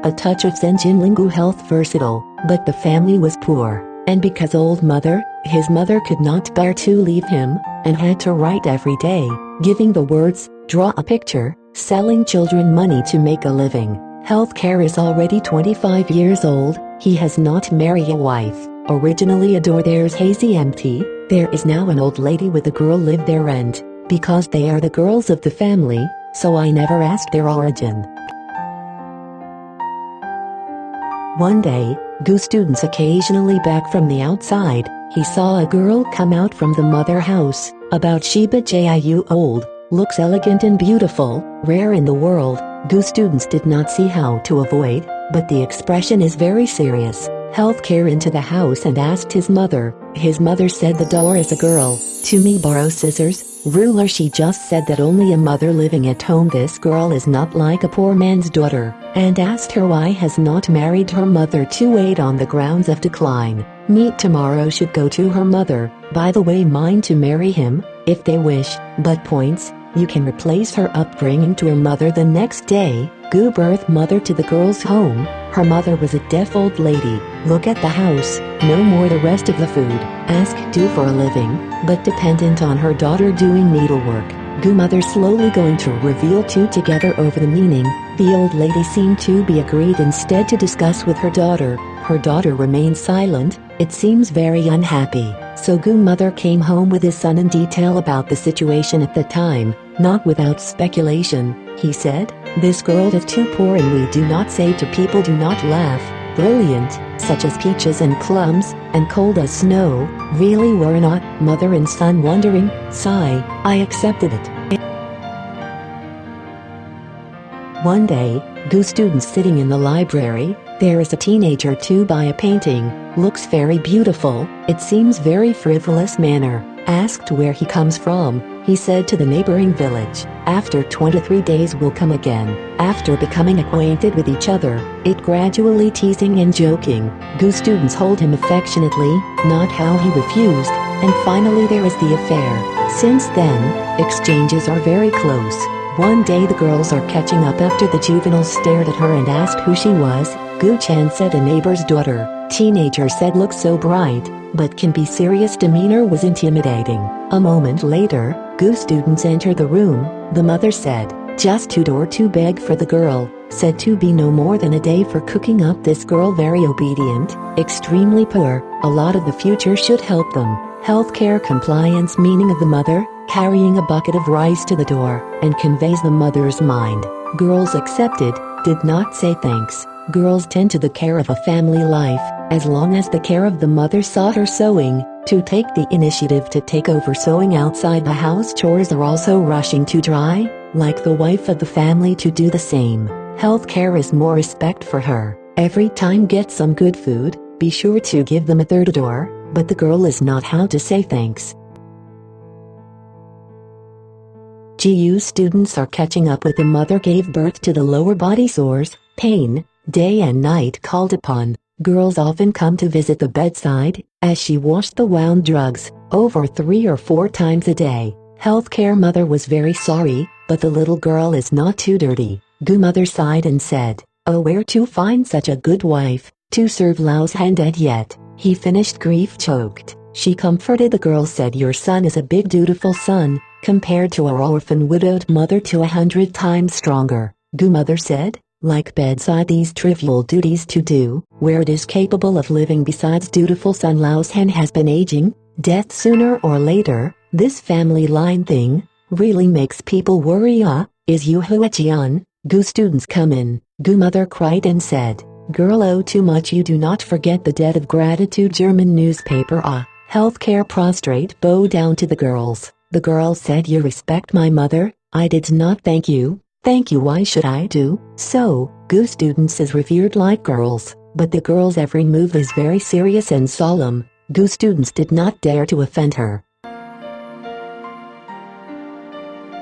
A Touch of Zen Jinling Gu Health versatile, but the family was poor, and because his mother could not bear to leave him, and had to write every day, giving the words, draw a picture, selling children money to make a living. Healthcare is already 25 years old, he has not married a wife. Originally a door there's hazy empty, there is now an old lady with a girl live there and, because they are the girls of the family, so I never asked their origin. One day, Gu students occasionally back from the outside, he saw a girl come out from the mother house, about Shiba Jiu old, looks elegant and beautiful, rare in the world. Gu students did not see how to avoid, but the expression is very serious. Healthcare into the house and asked his mother. His mother said the door is a girl. To me borrow scissors, ruler. She just said that only a mother living at home. This girl is not like a poor man's daughter, and asked her why has not married her mother to wait on the grounds of decline. Meet tomorrow should go to her mother, by the way mind to marry him, if they wish, but points, you can replace her upbringing to her mother the next day. Gu birth mother to the girl's home. Her mother was a deaf old lady. Look at the house, no more the rest of the food. Ask do for a living, but dependent on her daughter doing needlework. Gu mother slowly going to reveal two together over the meaning. The old lady seemed to be agreed instead to discuss with her daughter. Her daughter remained silent, it seems very unhappy. So Gu mother came home with his son in detail about the situation at the time, not without speculation. He said, this girl is too poor and we do not say to people do not laugh. Brilliant, such as peaches and plums, and cold as snow, really were not. Mother and son wondering, sigh, I accepted it. One day, Gu students sitting in the library, there is a teenager to buy a painting, looks very beautiful, it seems very frivolous manner, asked where he comes from, he said to the neighboring village, after 23 days will come again, after becoming acquainted with each other, it gradually teasing and joking, Gu students hold him affectionately, not how he refused, and finally there is the affair, since then, exchanges are very close. One day the girls are catching up after the juveniles stared at her and asked who she was. Gu Chan said a neighbor's daughter. Teenager said looks so bright, but can be serious. Demeanor was intimidating. A moment later, Gu students enter the room. The mother said, just to door to beg for the girl, said to be no more than a day for cooking up. This girl very obedient, extremely poor, a lot of the future should help them. Healthcare compliance meaning of the mother, carrying a bucket of rice to the door, and conveys the mother's mind. Girls accepted, did not say thanks. Girls tend to the care of a family life, as long as the care of the mother saw her sewing, to take the initiative to take over sewing outside the house. Chores are also rushing to dry, like the wife of the family to do the same. Healthcare is more respect for her. Every time get some good food, be sure to give them a third door, but the girl is not how to say thanks. GU students are catching up with the mother gave birth to the lower body sores, pain, day and night called upon. Girls often come to visit the bedside, as she washed the wound drugs, over 3 or 4 times a day. Healthcare mother was very sorry, but the little girl is not too dirty. Gu mother sighed and said, oh where to find such a good wife, to serve Lao's hand dead yet. He finished grief choked. She comforted the girl said your son is a big dutiful son, compared to our orphan widowed mother to 100 times stronger. Gu mother said, like bedside these trivial duties to do, where it is capable of living besides dutiful son Lao's hen has been aging, death sooner or later, this family line thing, really makes people worry. Is you Huajian? Gu students come in, Gu mother cried and said, girl oh too much you do not forget the debt of gratitude. German newspaper. Healthcare prostrate bow down to the girls. The girl said you respect my mother, I did not thank you. Thank you why should I do so? Gu students is revered like girls, but the girl's every move is very serious and solemn. Gu students did not dare to offend her.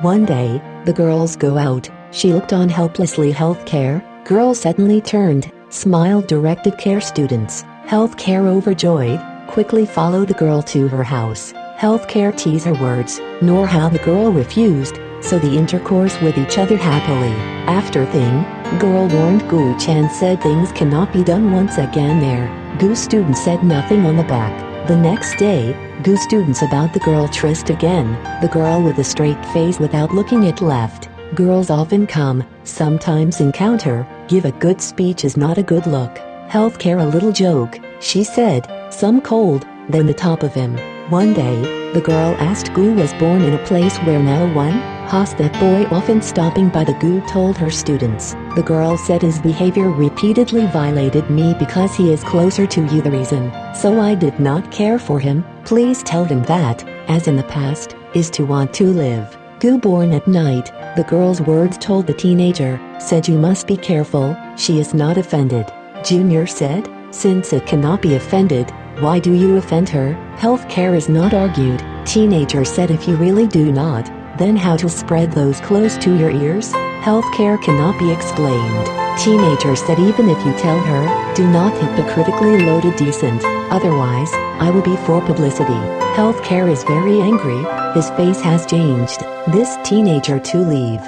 One day, the girls go out, she looked on helplessly. Healthcare, girl suddenly turned, smiled directed care students. Healthcare overjoyed, quickly followed the girl to her house. Healthcare tease her words, nor how the girl refused, so the intercourse with each other happily. After thing, Girl warned Gu Chan said things cannot be done once again there. Gu student said nothing on the back. The next day, Gu students about the girl tryst again. The girl with a straight face without looking at left. Girls often come, sometimes encounter, give a good speech is not a good look. Healthcare a little joke, she said, some cold, then the top of him. One day, the girl asked Gu was born in a place where no one has that boy often stopping by the Gu told her students. The girl said his behavior repeatedly violated me because he is closer to you the reason. So I did not care for him, please tell him that, as in the past, is to want to live. Gu born at night, the girl's words told the teenager, said you must be careful, she is not offended. Junior said, since it cannot be offended, why do you offend her? Healthcare is not argued. Teenager said if you really do not, then how to spread those close to your ears? Healthcare cannot be explained. Teenager said even if you tell her, do not hypocritically loaded decent, otherwise, I will be for publicity. Healthcare is very angry, his face has changed. This teenager to leave.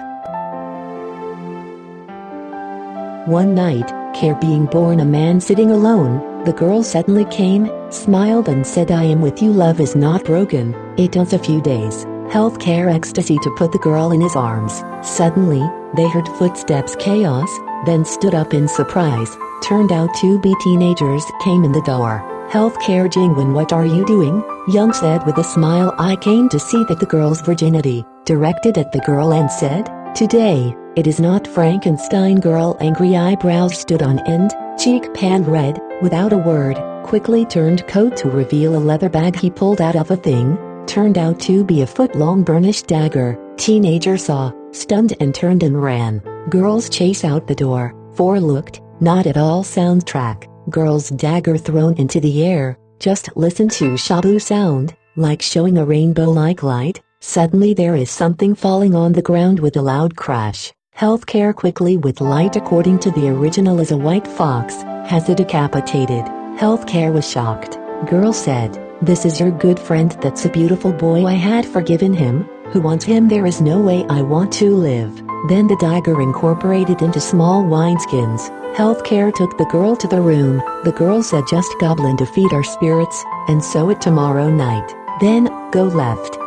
One night, Care being born a man sitting alone, the girl suddenly came, smiled and said I am with you, love is not broken. It took a few days. Healthcare ecstasy to put the girl in his arms. Suddenly, they heard footsteps chaos, then stood up in surprise. Turned out to be teenagers came in the door. Healthcare Jingwen, what are you doing? Young said with a smile, I came to see that the girl's virginity. Directed at the girl and said, today, it is not Frankenstein. Girl angry eyebrows stood on end, cheek pan red, without a word, quickly turned coat to reveal a leather bag he pulled out of a thing. Turned out to be a foot-long burnished dagger. Teenager saw, stunned and turned and ran. Girls chase out the door. Four looked, not at all soundtrack. Girl's dagger thrown into the air. Just listen to shabu sound, like showing a rainbow-like light. Suddenly there is something falling on the ground with a loud crash. Healthcare quickly with light according to the original is a white fox, has it decapitated. Healthcare was shocked. Girl said, this is your good friend, that's a beautiful boy, I had forgiven him, who wants him, there is no way I want to live. Then the dagger incorporated into small wineskins. Healthcare took the girl to the room. The girl said just goblin to feed our spirits, and sew it tomorrow night. Then, go left.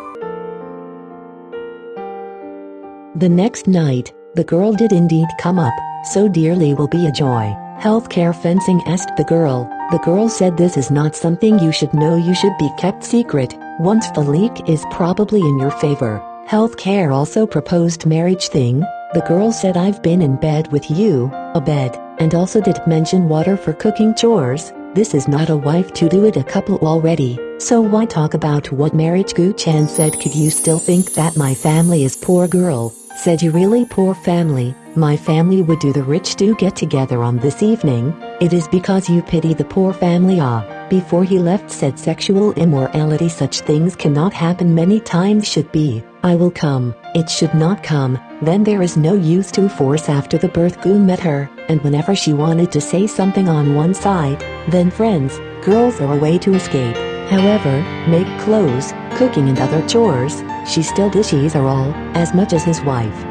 The next night, the girl did indeed come up, so dearly will be a joy. Healthcare fencing asked the girl. The girl said this is not something you should know, you should be kept secret. Once the leak is probably in your favor. Healthcare also proposed marriage thing. The girl said I've been in bed with you, a bed, and also did mention water for cooking chores. This is not a wife to do it, a couple already, so why talk about what marriage? Gu Chan said, could you still think that my family is poor? Girl said, you really poor family? My family would do the rich do get together on this evening. It is because you pity the poor family. Before he left said sexual immorality, such things cannot happen, many times should be. I will come, it should not come. Then there is no use to force. After the birth Gu met her, and whenever she wanted to say something on one side, then friends, girls are a way to escape. However, make clothes, cooking and other chores, she still dishes are all, as much as his wife.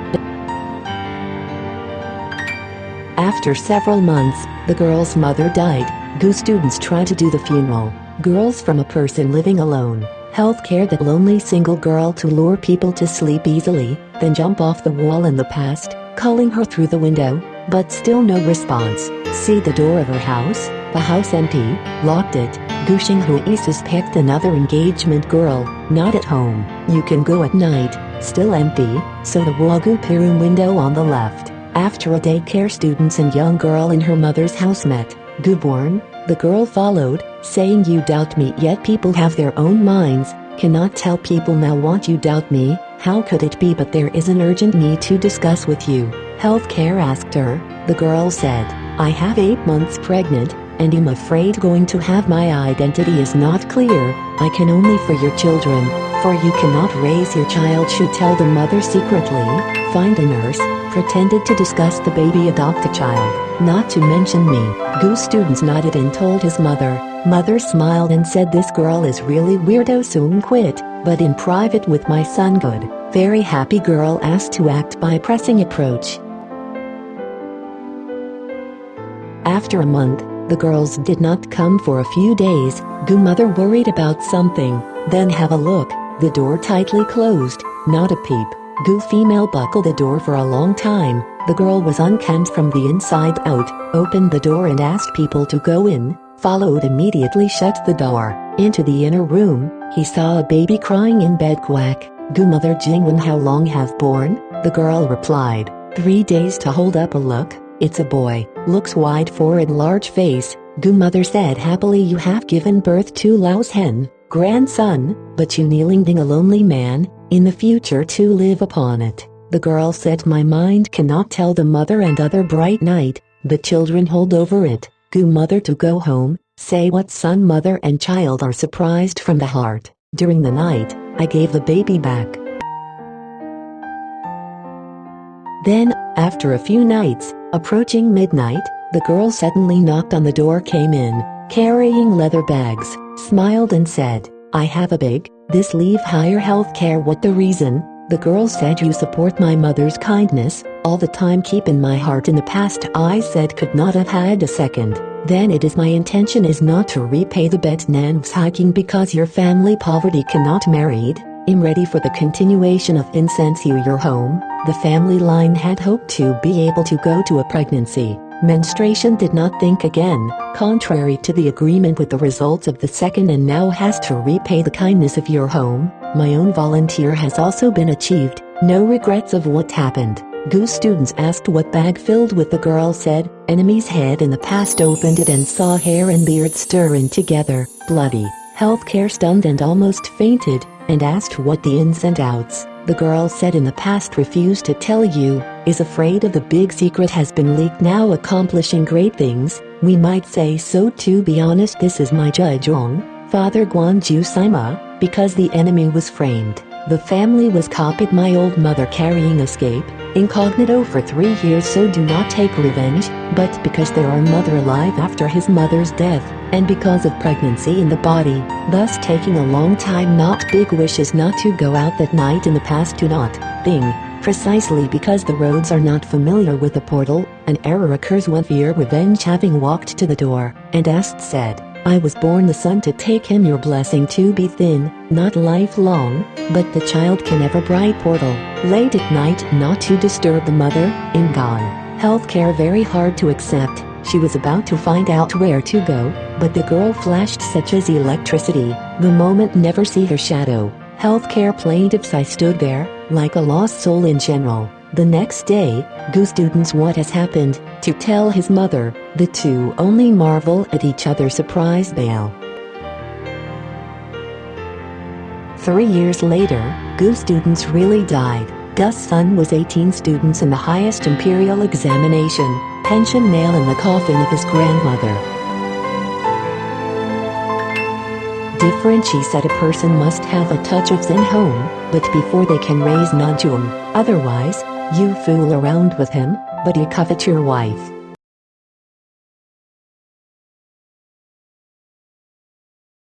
After several months, the girl's mother died. Gu students try to do the funeral. Girls from a person living alone. Healthcare that lonely single girl to lure people to sleep easily, then jump off the wall in the past, calling her through the window, but still no response. See the door of her house, the house empty, locked it. Gu Xinghui suspect another engagement girl, not at home. You can go at night, still empty, so the Wagu Piru window on the left. After a daycare, students and young girl in her mother's house met. Gu born, the girl followed, saying you doubt me, yet people have their own minds, cannot tell people now want you doubt me, how could it be? But there is an urgent need to discuss with you. Healthcare asked her. The girl said, I have 8 months pregnant, and am afraid going to have my identity is not clear. I can only for your children, for you cannot raise your child, should tell the mother secretly, find a nurse, pretended to discuss the baby, adopt a child, not to mention me. Gu students nodded and told his mother. Mother smiled and said this girl is really weirdo, soon quit, but in private with my son good. Very happy girl asked to act by pressing approach. After a month, the girls did not come for a few days. Gu mother worried about something. Then have a look. The door tightly closed, not a peep. Gu female buckled the door for a long time. The girl was unkempt from the inside out, opened the door and asked people to go in, followed immediately shut the door. Into the inner room, he saw a baby crying in bed. Quack. Gu mother Jinling, how long have born? The girl replied, 3 days to hold up a look. It's a boy, looks wide forehead, large face. Gu mother said happily, you have given birth to Lao's hen, grandson, but you kneeling ding a lonely man, in the future to live upon it. The girl said, my mind cannot tell the mother and other bright night, the children hold over it. Gu mother to go home, say what son, mother and child are surprised from the heart. During the night, I gave the baby back. Then, after a few nights, approaching midnight, the girl suddenly knocked on the door, came in, carrying leather bags, smiled and said, I have a big, this leave higher health care. What the reason? The girl said, you support my mother's kindness, all the time keep in my heart. In the past I said could not have had a second. Then it is my intention is not to repay the bet nan's hiking because your family poverty cannot married. I'm ready for the continuation of incense you your home. The family line had hoped to be able to go to a pregnancy. Menstruation did not think again, contrary to the agreement with the results of the second, and now has to repay the kindness of your home. My own volunteer has also been achieved, no regrets of what happened. Gu students asked what bag filled with. The girl said, enemy's head. In the past opened it and saw hair and beard stirring together, bloody. Healthcare stunned and almost fainted, and asked what the ins and outs. The girl said, in the past refused to tell you, is afraid of the big secret has been leaked, now accomplishing great things. We might say so. To be honest, this is my Zhaizi, Father Guanju Sima, because the enemy was framed. The family was copied. My old mother carrying escape, incognito for 3 years, so do not take revenge, but because there are mother alive after his mother's death, and because of pregnancy in the body, thus taking a long time. Not big wishes not to go out that night. In the past do not thing, precisely because the roads are not familiar with the portal. An error occurs when fear revenge, having walked to the door, and asked said, I was born the son to take him your blessing to be thin, not lifelong, but the child can ever bright portal, late at night not to disturb the mother, in gone. Healthcare very hard to accept. She was about to find out where to go, but the girl flashed such as electricity, the moment never see her shadow. Healthcare plaintiffs, I stood there, like a lost soul in general. The next day, Gu students what has happened, to tell his mother. The two only marvel at each other, surprised bail. 3 years later, Gu students really died. Gu's son was 18 students in the highest imperial examination, pension nail in the coffin of his grandmother. Different, she said, a person must have a touch of Zen home, but before they can raise Najum, otherwise, you fool around with him, but you covet your wife.